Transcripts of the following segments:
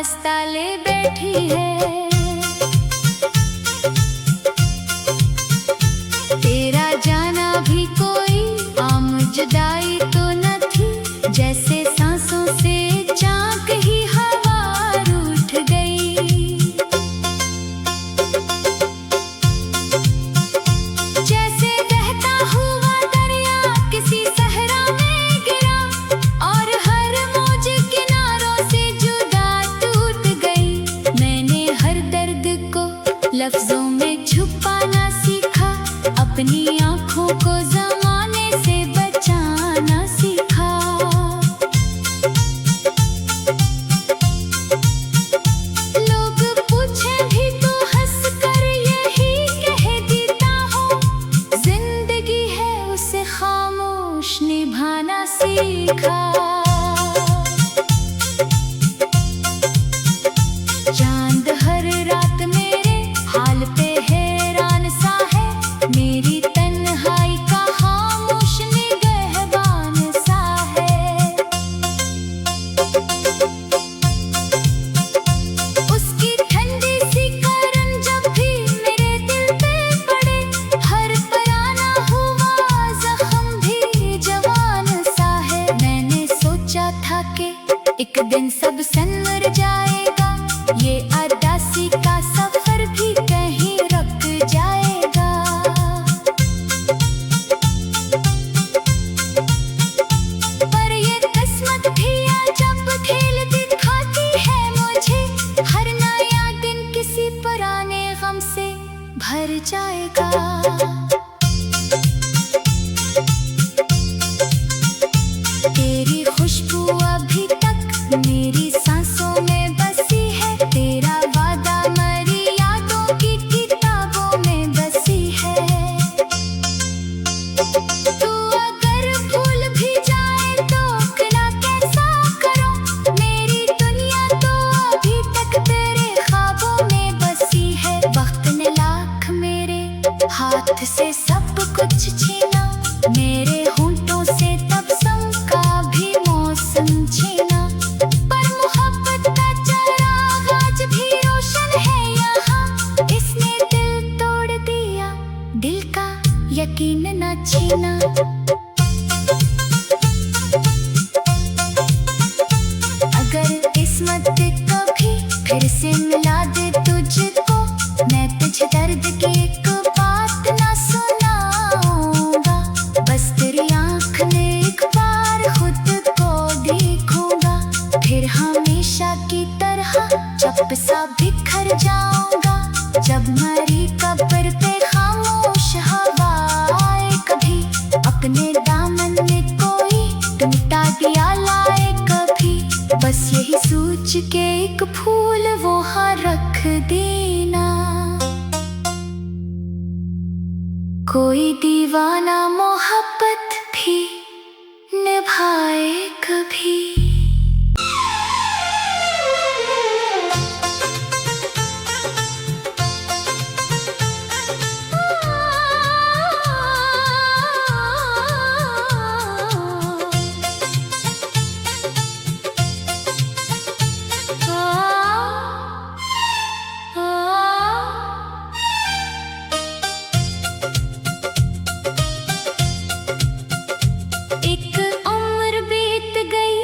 हस्ताले बैठी है। तेरा जाना भी कोई आम जुदाई तो न थी, जैसे सांसों से चाक ही हवा रूठ गई। जैसे बहता हुआ दरिया किसी सहरा में गिरा, और हर मौज किनारों से जुदा टूट गई। मैंने हर दर्द को लफ्जों में छुपाना सीखा, अपनी आँखों को ज़माने से बचाना सीखा। लोग पूछे भी तो हंस कर यही कह देता हूँ, जिंदगी है उसे खामोश निभाना सीखा। चांद हर रात मेरे हाल पे हैरान सा है, मेरी तन्हाई का खामोश निगहबान सा है। उसकी ठंडी सी करन जब भी मेरे दिल पे पड़े, हर पराना हुआ जख्म भी जवान सा है। मैंने सोचा था कि एक दिन सब संवर जाएगा, ये अरदासी का सफर भी कहीं रुक जाएगा। पर ये किस्मत भी अजब खेल दिखाती है मुझे, हर नया दिन किसी पुराने गम से भर जाएगा। तेरी खुशबू अभी तक मेरी सांसों में बसी है, तेरा वादा मरी यादों की किताबों में बसी है। तू अगर भूल भी जाए तो क्या कैसा करूं, मेरी दुनिया तो अभी तक तेरे ख्वाबों में बसी है। वक्त ने लाख मेरे हाथ से सब कुछ छीना, मेरे होंठों से तबस्सुम का भी मौसम छीना। पर मोहब्बत का चिराग आज भी रोशन है यहाँ, इसने दिल तोड़ दिया, दिल का यकीन न छीना। अगर किस्मत कभी फिर से मिला दे तुझको, मैं तुझे दर्द की एक बात ना सुनाऊंगा। बस तेरी आँख में एक बार खुद को देखूंगा, फिर हमेशा की तरह चुप सा बिखर जाऊंगा। जब मरी कब्र पे खामोश हवा आए कभी, अपने दामन में कोई टूटा दिया लाए कभी, बस यही सोच के एक फूल वहाँ रख देना। कोई दीवाना मोहब्बत भी निभाए कभी। एक उम्र बीत गई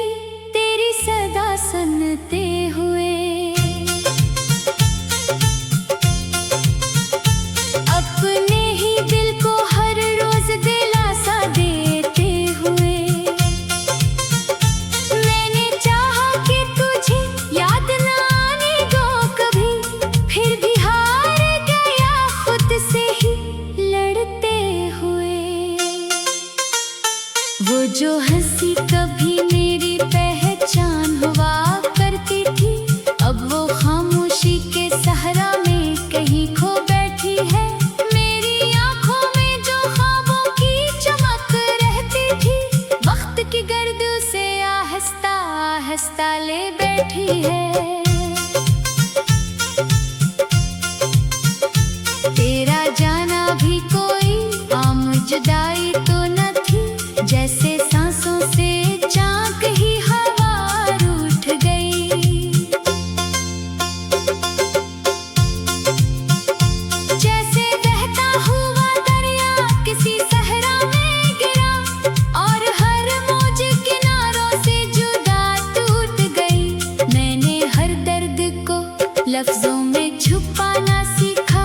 लफ्जों में छुपाना सीखा,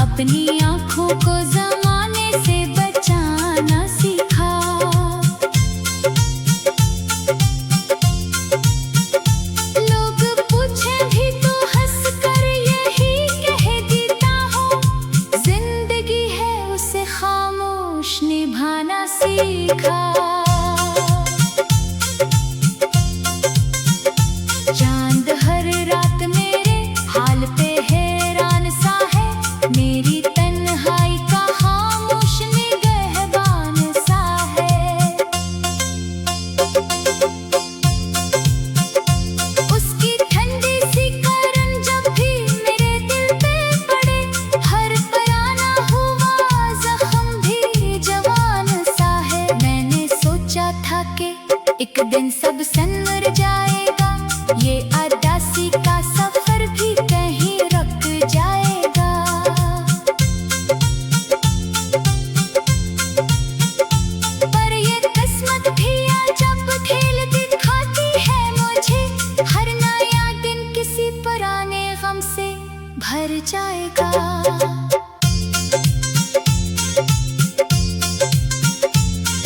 अपनी आँखों को ज़माने से बचाना सीखा। लोग पूछें भी तो हंस कर यही कह देता हूँ, जिंदगी है उसे खामोश निभाना सीखा। चांद हर रात मेरे हाल पे हैरान सा है, मेरी तन्हाई का खामोश निगहबान सा है। उसकी ठंडी सी करन जब भी मेरे दिल पे पड़े, हर पराना हुआ जख्म भी जवान सा है। मैंने सोचा था कि एक दिन सब संवर जाएगा, ये अदासी का सफर भी कहीं रुक जाएगा। पर ये किस्मत भी अजब खेल दिखाती है मुझे, हर नया दिन किसी पुराने गम से भर जाएगा।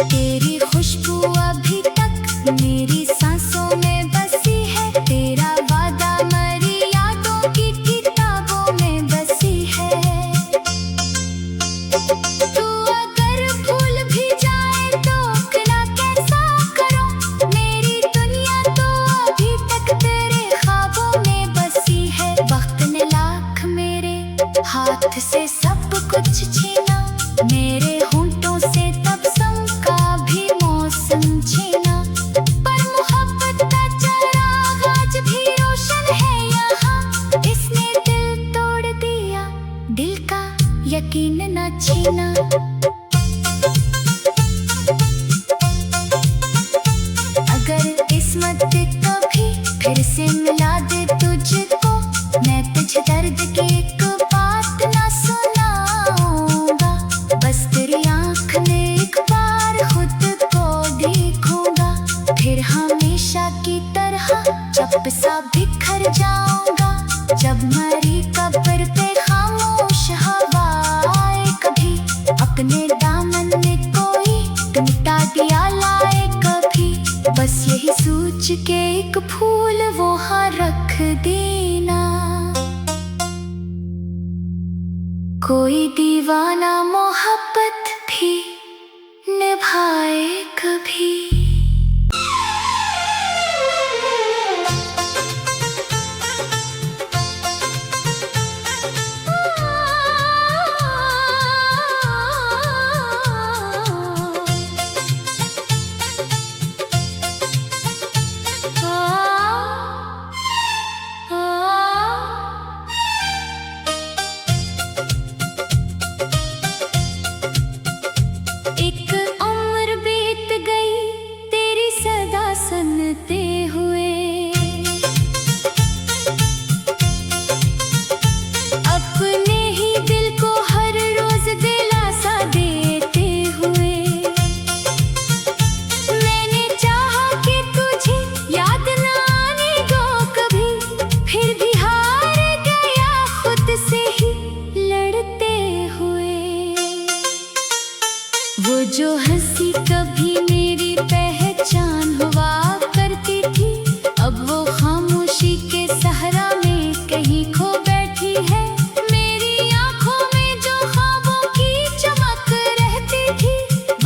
तेरी खुशबू अभी तक मेरी सांसों में बसी है, तेरा वादा मरी यादों की किताबों में बसी है। तू अगर भूल भी जाए तो क्या कैसा करूं, मेरी दुनिया तो अभी तक तेरे ख्वाबों में बसी है। वक्त ने लाख मेरे हाथ से सब कुछ छीना, मेरे होंठों से तबस्सुम का भी मौसम छीना। पर मोहब्बत का चिराग आज भी रोशन है यहाँ, इसने दिल तोड़ दिया, दिल का यकीन न छीना। अगर किस्मत कभी फिर से मिला दे तुझको, मैं तुझ दर्द की एक बात ना सुनाऊंगा। बस तेरी आँख में एक बार खुद को देखूंगा, फिर हमेशा की तरह चुप सा बिखर जाऊंगा। जब मरी कब्र पे खामोश हवा आए कभी, अपने दामन में कोई टूटा दिया लाए कभी, बस यही सोच के एक फूल वहाँ रख देना। कोई दीवाना मोहब्बत भी निभाए कभी। एक उम्र बीत गई तेरी सदा सुनते हुए, अपने ही दिल को हर रोज दिलासा देते हुए। मैंने चाहा कि तुझे याद न आने दो कभी, फिर भी हार गया खुद से ही लड़ते हुए। वो जो हंसी कभी मेरी पहचान हुआ करती थी, अब वो खामोशी के सहरा में कहीं खो बैठी है। मेरी आंखों में जो ख्वाबों की चमक रहती थी,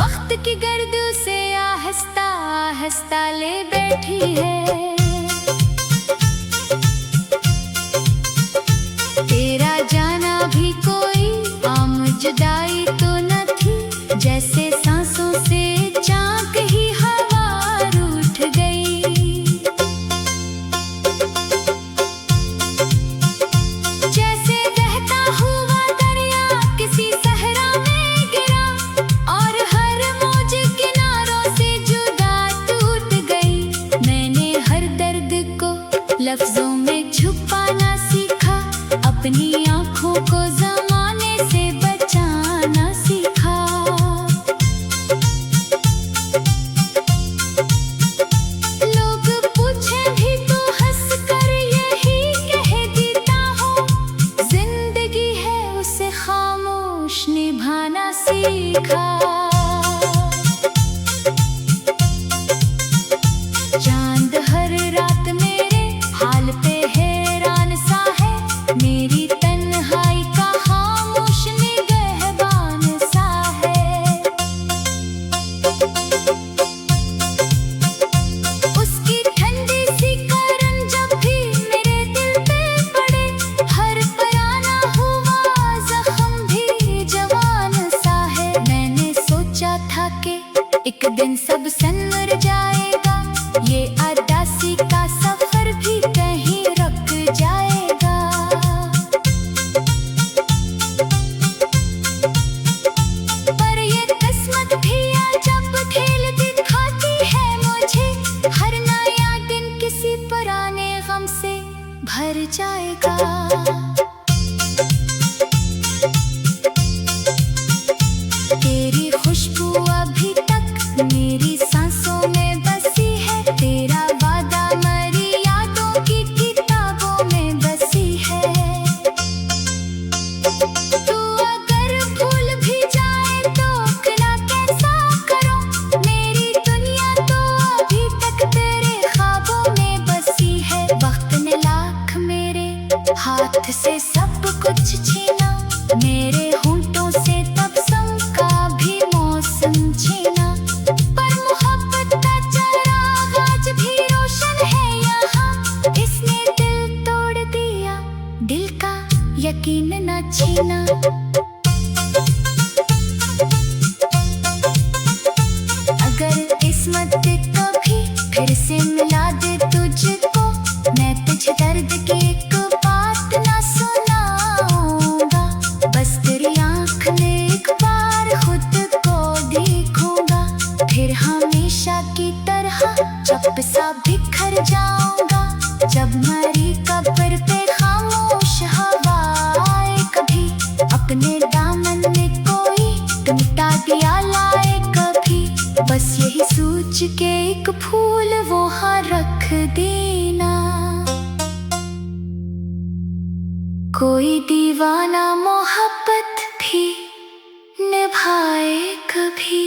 वक्त की गर्द से आहिस्ता आहिस्ता ले बैठी है। तेरा जाना भी कोई आम जुदाई तो न थी, जैसे सांसों से चाक ही हवा रूठ गई। जैसे बहता हुआ दरिया किसी सहरा में गिरा, और हर मौज किनारों से जुदा टूट गई। मैंने हर दर्द को लफ्जों में छुपाना सीखा, अपनी आँखों को ज़माने से बचाना सीखा। लोग पूछें भी तो हंस कर यही कह देता हूँ, सीखा। चांद हर रात मेरे हाल पे हैरान सा है, मेरी तन्हाई का खामोश निगहबान सा है। उसकी ठंडी सी करन जब भी मेरे दिल पे पड़े, हर पराना हुआ जख्म भी जवान सा है। मैंने सोचा था कि एक दिन सब संवर जाएगा, ये अदासी का सफर भी कहीं रुक जाएगा। पर ये किस्मत भी अजब खेल दिखाती है मुझे, हर नया दिन किसी पुराने गम से भर जाएगा। तेरी खुशबू अभी तक मेरी सांसों में बसी है, तेरा वादा मरी यादों की किताबों में बसी है। तू अगर भूल भी जाए तो भला कैसा करूं, मेरी दुनिया तो अभी तक तेरे ख्वाबों में बसी है। वक्त ने लाख मेरे हाथ से सब कुछ छीना, मेरे होंठों से तबस्सुम का भी मौसम छीना। पर मोहब्बत का चिराग आज भी रोशन है यहाँ, इसने दिल तोड़ दिया, दिल का यकीन न छीना। अगर किस्मत कभी फिर से मिला दे तुझको, मैं तुझ दर्द की एक बात ना सुनाऊंगा। बस तेरी आँख में एक बार खुद को देखूंगा, फिर हमेशा की तरह चुप सा बिखर जाऊंगा। जब मरी कब्र पे खामोश हवा आए कभी, अपने दामन में कोई टूटा दिया लाए कभी, बस यही सोच के एक फूल वहाँ रख देना। कोई दीवाना मोहब्बत भी निभाए कभी।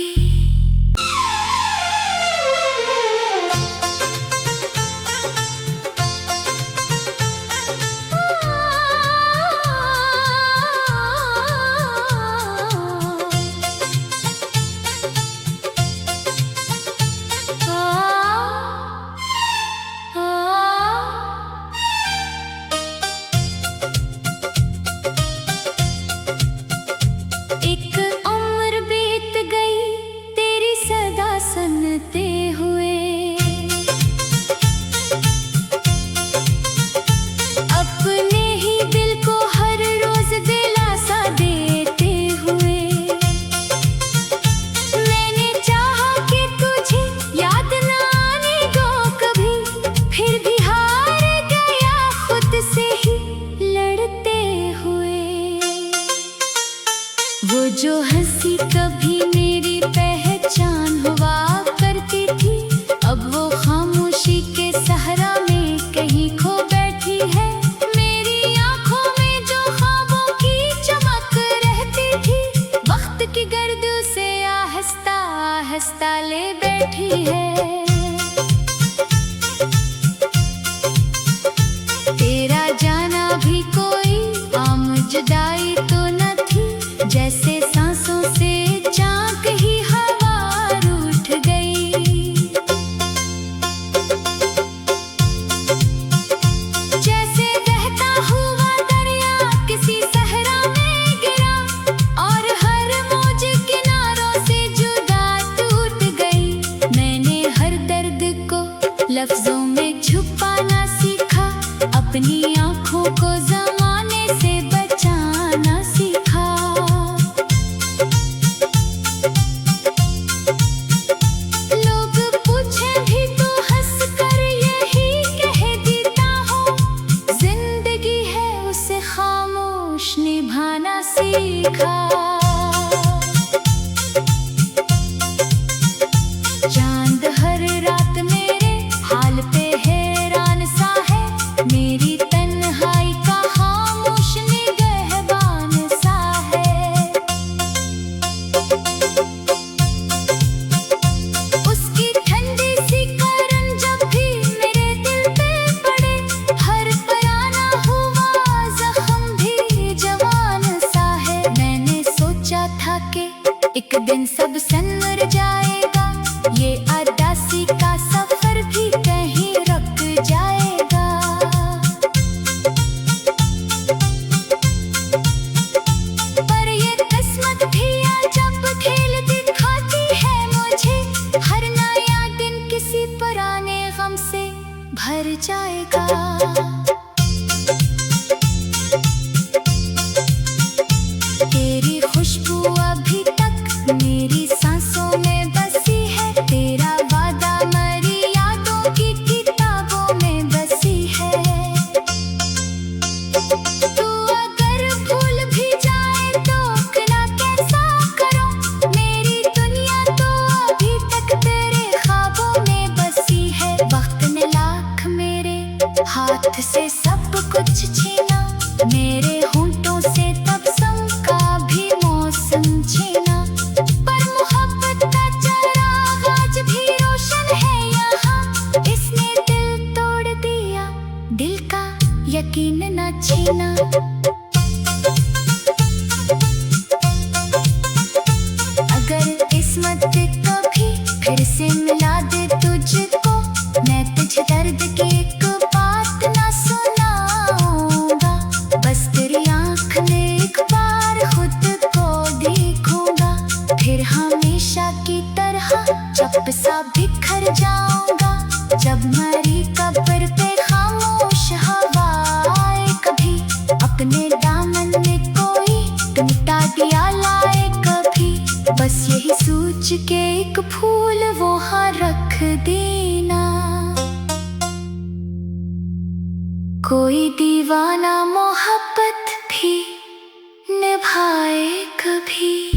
एक उम्र बीत गई तेरी सदा सुनते हुए, अपने ही दिल को हर रोज दिलासा देते हुए। मैंने चाहा कि तुझे याद ना आने दो कभी, फिर भी हार गया खुद से ही लड़ते हुए। वो जो हंसी कभी मेरी पहचान हुआ करती थी, अब वो खामोशी के सहरा में कहीं खो बैठी है। मेरी आंखों में जो ख्वाबों की चमक रहती थी, वक्त की गर्द से आहिस्ता आहिस्ता ले बैठी है। तेरा जाना भी कोई आम जुदाई तो न थी, जैसे सांसों से चाक ही हवा रूठ गई। जैसे बहता हुआ दरिया किसी सहरा में गिरा, और हर मौज किनारों से जुदा टूट गई। मैंने हर दर्द को लफ्जों में छुपाना सीखा, अपनी आँखों को ज़माने से बचाना सीखा। लोग पूछे भी तो हंस कर यही कह देता हूँ, जिंदगी है उसे खामोश निभाना सीखा। चांद हर रात मेरे हाल पे हैरान सा है, मेरी तन्हाई का खामोश निगहबान सा है। एक दिन सब सन्वर जाएगा, ये अरदासी का सफर भी कहीं रुक जाएगा। पर ये किस्मत भी अजब खेल दिखाती है मुझे, हर नया दिन किसी पुराने गम से भर जाएगा। तेरी खुशबू अभी तक मेरी सांसों में बसी है, तेरा वादा मरी यादों की किताबों में बसी है। तू अगर भूल भी जाए तो क्या कैसा करूं, मेरी दुनिया तो अभी तक तेरे ख्वाबों में बसी है। वक्त ने लाख मेरे हाथ से सब कुछ छीना, मेरे होंठों से तब का भी मौसम छीना, पर मोहब्बत का चिराग आज भी रोशन है यहाँ। इसने दिल तोड़ दिया, दिल का यकीन न छीना। अगर किस्मत कभी फिर से मिला दे तुझको, मैं तुझे दर्द की एक बात ना सुनाऊंगा। बस तेरी आँख में एक बार खुद को देखूंगा, फिर हमेशा की तरह चुप सा बिखर जाऊंगा। जब मरी कब्र पे खामोश हवा आए कभी, अपने दामन में कोई टूटा दिया लाए कभी, बस यही सोच के एक फूल वहाँ रख देना। कोई दीवाना मोहब्बत भी निभाए कभी।